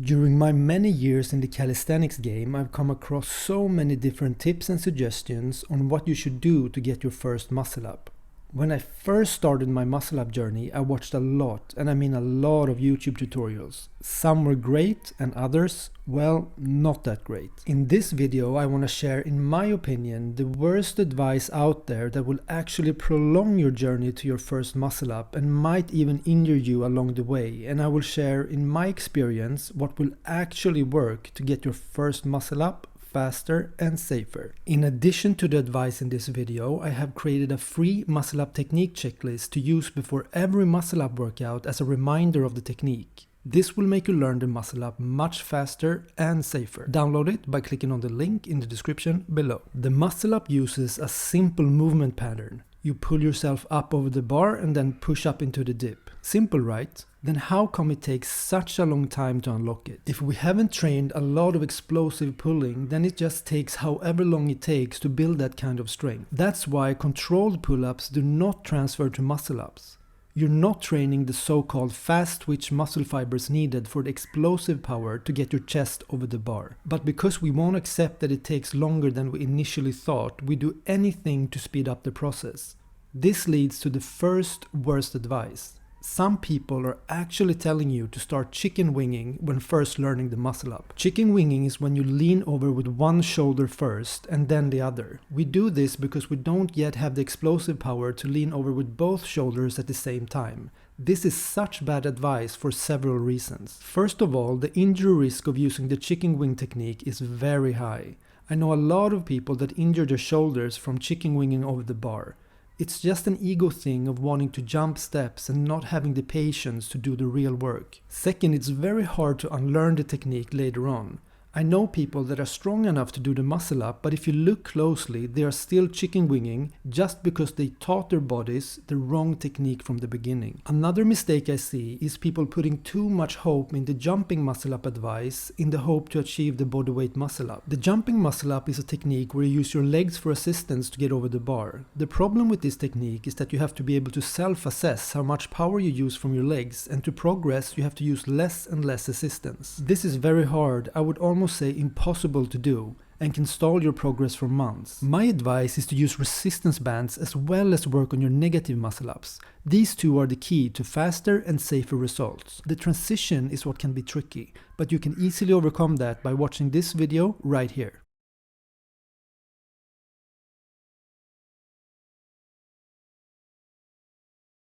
During my many years in the calisthenics game, I've come across so many different tips and suggestions on what you should do to get your first muscle up. When I first started my muscle up journey, I watched a lot, and I mean a lot of YouTube tutorials. Some were great and others, well, not that great. In this video I want to share, in my opinion, the worst advice out there that will actually prolong your journey to your first muscle up and might even injure you along the way, and I will share in my experience what will actually work to get your first muscle up faster and safer. In addition to the advice in this video, I have created a free muscle up technique checklist to use before every muscle up workout as a reminder of the technique. This will make you learn the muscle up much faster and safer. Download it by clicking on the link in the description below. The muscle up uses a simple movement pattern. You pull yourself up over the bar and then push up into the dip. Simple, right? Then how come it takes such a long time to unlock it? If we haven't trained a lot of explosive pulling, then it just takes however long it takes to build that kind of strength. That's why controlled pull-ups do not transfer to muscle-ups. You're not training the so-called fast twitch muscle fibers needed for the explosive power to get your chest over the bar. But because we won't accept that it takes longer than we initially thought, we do anything to speed up the process. This leads to the first worst advice. Some people are actually telling you to start chicken winging when first learning the muscle up. Chicken winging is when you lean over with one shoulder first and then the other. We do this because we don't yet have the explosive power to lean over with both shoulders at the same time. This is such bad advice for several reasons. First of all, the injury risk of using the chicken wing technique is very high. I know a lot of people that injure their shoulders from chicken winging over the bar. It's just an ego thing of wanting to jump steps and not having the patience to do the real work. Second, it's very hard to unlearn the technique later on. I know people that are strong enough to do the muscle up, but if you look closely, they are still chicken winging just because they taught their bodies the wrong technique from the beginning. Another mistake I see is people putting too much hope in the jumping muscle up advice in the hope to achieve the bodyweight muscle up. The jumping muscle up is a technique where you use your legs for assistance to get over the bar. The problem with this technique is that you have to be able to self-assess how much power you use from your legs, and to progress you have to use less and less assistance. This is very hard, I would almost say impossible to do, and can stall your progress for months. My advice is to use resistance bands as well as work on your negative muscle ups. These two are the key to faster and safer results. The transition is what can be tricky, but you can easily overcome that by watching this video right here.